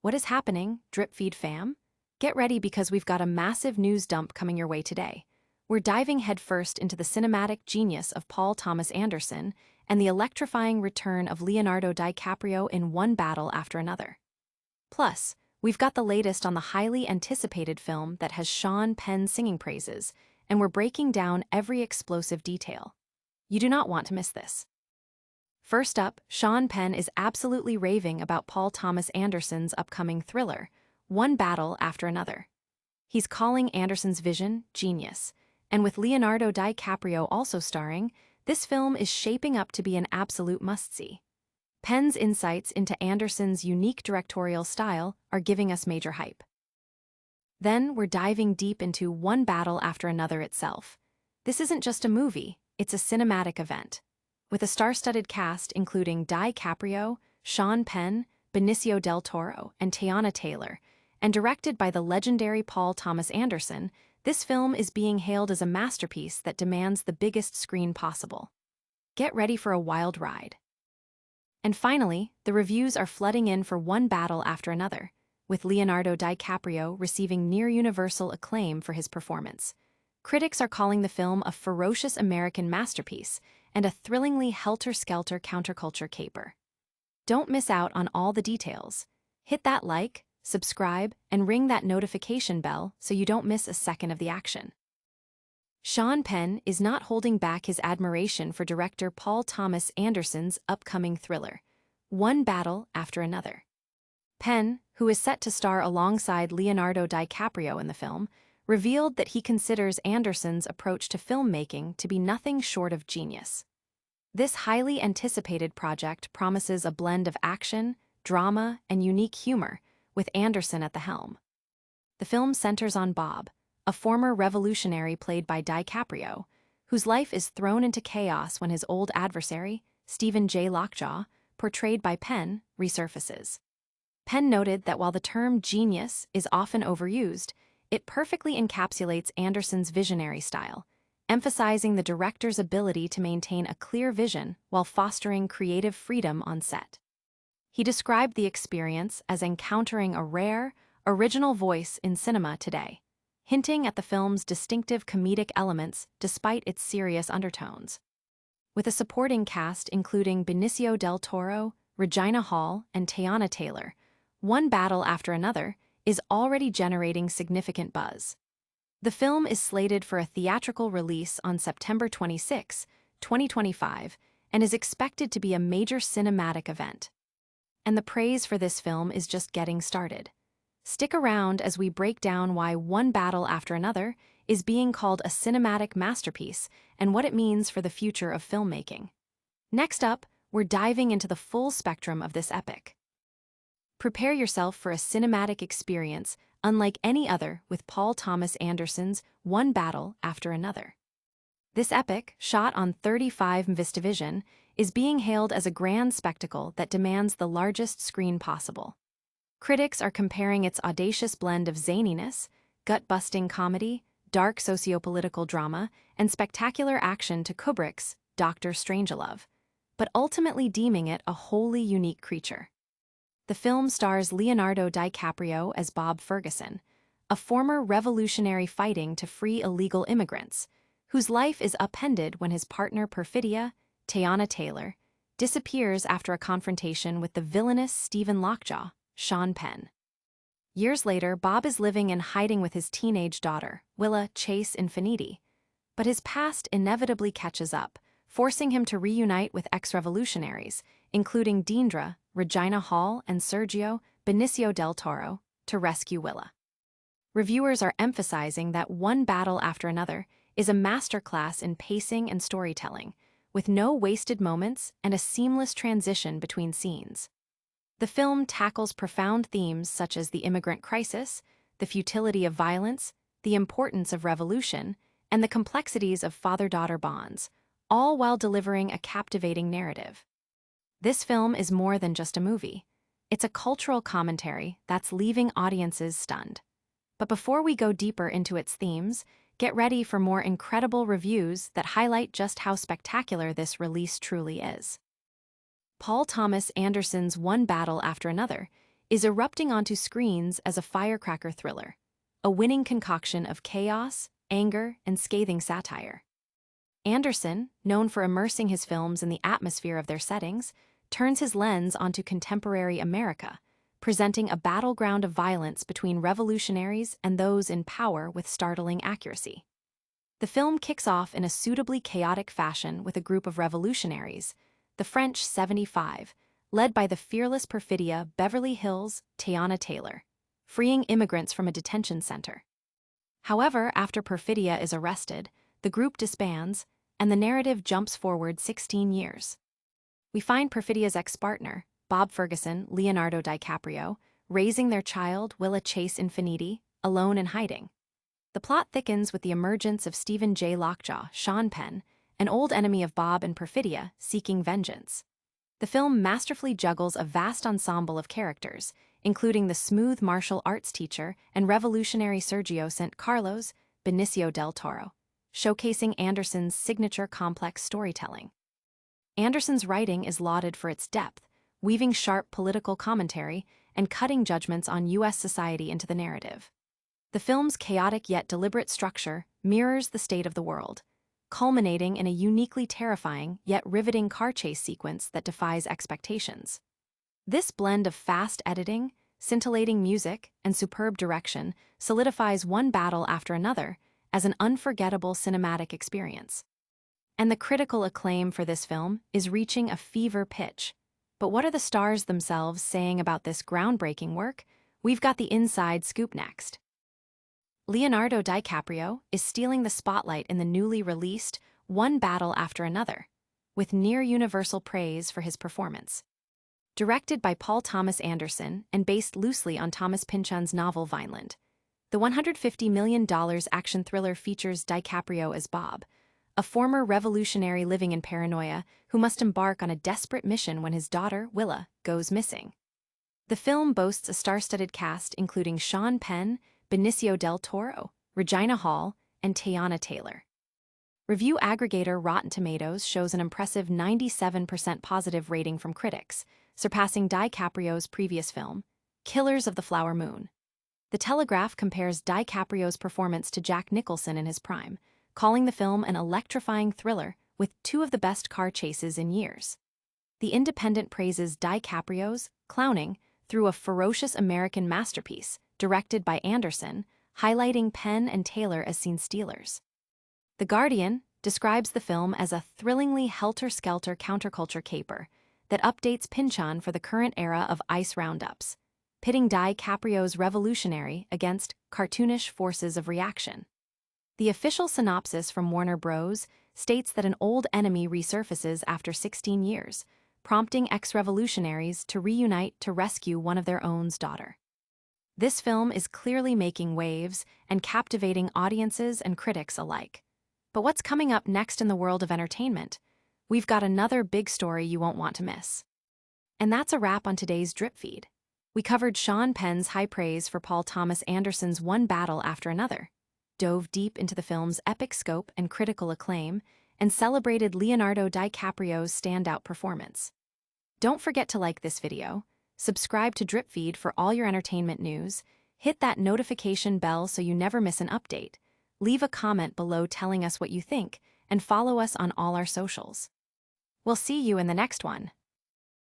What is happening, Drip Feed fam? Get ready because we've got a massive news dump coming your way today. We're diving headfirst into the cinematic genius of Paul Thomas Anderson and the electrifying return of Leonardo DiCaprio in one battle after another. Plus, we've got the latest on the highly anticipated film that has Sean Penn singing praises, and we're breaking down every explosive detail. You do not want to miss this. First up, Sean Penn is absolutely raving about Paul Thomas Anderson's upcoming thriller, One Battle After Another. He's calling Anderson's vision genius, and with Leonardo DiCaprio also starring, this film is shaping up to be an absolute must-see. Penn's insights into Anderson's unique directorial style are giving us major hype. Then we're diving deep into One Battle After Another itself. This isn't just a movie, it's a cinematic event. With a star-studded cast including DiCaprio, Sean Penn, Benicio Del Toro, and Teyana Taylor, and directed by the legendary Paul Thomas Anderson, this film is being hailed as a masterpiece that demands the biggest screen possible. Get ready for a wild ride. And finally, the reviews are flooding in for One Battle After Another, with Leonardo DiCaprio receiving near-universal acclaim for his performance. Critics are calling the film a ferocious American masterpiece and a thrillingly helter-skelter counterculture caper. Don't miss out on all the details. Hit that like, subscribe, and ring that notification bell so you don't miss a second of the action. Sean Penn is not holding back his admiration for director Paul Thomas Anderson's upcoming thriller, One Battle After Another. Penn, who is set to star alongside Leonardo DiCaprio in the film, revealed that he considers Anderson's approach to filmmaking to be nothing short of genius. This highly anticipated project promises a blend of action, drama, and unique humor, with Anderson at the helm. The film centers on Bob, a former revolutionary played by DiCaprio, whose life is thrown into chaos when his old adversary, Stephen J. Lockjaw, portrayed by Penn, resurfaces. Penn noted that while the term genius is often overused, it perfectly encapsulates Anderson's visionary style, emphasizing the director's ability to maintain a clear vision while fostering creative freedom on set. He described the experience as encountering a rare, original voice in cinema today, hinting at the film's distinctive comedic elements despite its serious undertones. With a supporting cast including Benicio Del Toro, Regina Hall, and Teyana Taylor, One Battle After Another is already generating significant buzz. The film is slated for a theatrical release on September 26, 2025, and is expected to be a major cinematic event. And the praise for this film is just getting started. Stick around as we break down why One Battle After Another is being called a cinematic masterpiece and what it means for the future of filmmaking. Next up, we're diving into the full spectrum of this epic. Prepare yourself for a cinematic experience unlike any other with Paul Thomas Anderson's One Battle After Another. This epic, shot on 35 VistaVision, is being hailed as a grand spectacle that demands the largest screen possible. Critics are comparing its audacious blend of zaniness, gut-busting comedy, dark sociopolitical drama, and spectacular action to Kubrick's Dr. Strangelove, but ultimately deeming it a wholly unique creature. The film stars Leonardo DiCaprio as Bob Ferguson, a former revolutionary fighting to free illegal immigrants, whose life is upended when his partner Perfidia, Teyana Taylor, disappears after a confrontation with the villainous Stephen Lockjaw, Sean Penn. Years later, Bob is living in hiding with his teenage daughter, Willa Chase Infiniti, but his past inevitably catches up, forcing him to reunite with ex-revolutionaries, including Deandra, Regina Hall, and Sergio Benicio Del Toro, to rescue Willa. Reviewers are emphasizing that One Battle After Another is a masterclass in pacing and storytelling, with no wasted moments and a seamless transition between scenes. The film tackles profound themes such as the immigrant crisis, the futility of violence, the importance of revolution, and the complexities of father-daughter bonds, all while delivering a captivating narrative. This film is more than just a movie. It's a cultural commentary that's leaving audiences stunned. But before we go deeper into its themes, get ready for more incredible reviews that highlight just how spectacular this release truly is. Paul Thomas Anderson's One Battle After Another is erupting onto screens as a firecracker thriller, a winning concoction of chaos, anger, and scathing satire. Anderson, known for immersing his films in the atmosphere of their settings, turns his lens onto contemporary America, presenting a battleground of violence between revolutionaries and those in power with startling accuracy. The film kicks off in a suitably chaotic fashion with a group of revolutionaries, the French 75, led by the fearless perfidia Beverly Hills' Teyana Taylor, freeing immigrants from a detention center. However, after perfidia is arrested, the group disbands, and the narrative jumps forward 16 years. We find perfidia's ex-partner, Bob Ferguson, Leonardo DiCaprio, raising their child, Willa Chase Infiniti, alone and hiding. The plot thickens with the emergence of Stephen J. Lockjaw, Sean Penn, an old enemy of Bob and perfidia, seeking vengeance. The film masterfully juggles a vast ensemble of characters, including the smooth martial arts teacher and revolutionary Sergio St. Carlos, Benicio Del Toro, showcasing Anderson's signature complex storytelling. Anderson's writing is lauded for its depth, weaving sharp political commentary and cutting judgments on U.S. society into the narrative. The film's chaotic yet deliberate structure mirrors the state of the world, culminating in a uniquely terrifying yet riveting car chase sequence that defies expectations. This blend of fast editing, scintillating music, and superb direction solidifies one battle after another as an unforgettable cinematic experience. And the critical acclaim for this film is reaching a fever pitch. But what are the stars themselves saying about this groundbreaking work? We've got the inside scoop next. Leonardo DiCaprio is stealing the spotlight in the newly released One Battle After Another, with near-universal praise for his performance. Directed by Paul Thomas Anderson and based loosely on Thomas Pynchon's novel Vineland, the $150 million action thriller features DiCaprio as Bob, a former revolutionary living in paranoia who must embark on a desperate mission when his daughter, Willa, goes missing. The film boasts a star-studded cast including Sean Penn, Benicio Del Toro, Regina Hall, and Teyana Taylor. Review aggregator Rotten Tomatoes shows an impressive 97% positive rating from critics, surpassing DiCaprio's previous film, Killers of the Flower Moon. The Telegraph compares DiCaprio's performance to Jack Nicholson in his prime, calling the film an electrifying thriller with two of the best car chases in years. The Independent praises DiCaprio's clowning through a ferocious American masterpiece, directed by Anderson, highlighting Penn and Taylor as scene stealers. The Guardian describes the film as a thrillingly helter-skelter counterculture caper that updates Pynchon for the current era of ICE roundups, pitting DiCaprio's revolutionary against cartoonish forces of reaction. The official synopsis from Warner Bros. States that an old enemy resurfaces after 16 years, prompting ex-revolutionaries to reunite to rescue one of their own's daughter. This film is clearly making waves and captivating audiences and critics alike. But what's coming up next in the world of entertainment? We've got another big story you won't want to miss. And that's a wrap on today's Drip Feed. We covered Sean Penn's high praise for Paul Thomas Anderson's One Battle After Another, dove deep into the film's epic scope and critical acclaim, and celebrated Leonardo DiCaprio's standout performance. Don't forget to like this video, subscribe to Drip Feed for all your entertainment news, hit that notification bell so you never miss an update, leave a comment below telling us what you think, and follow us on all our socials. We'll see you in the next one.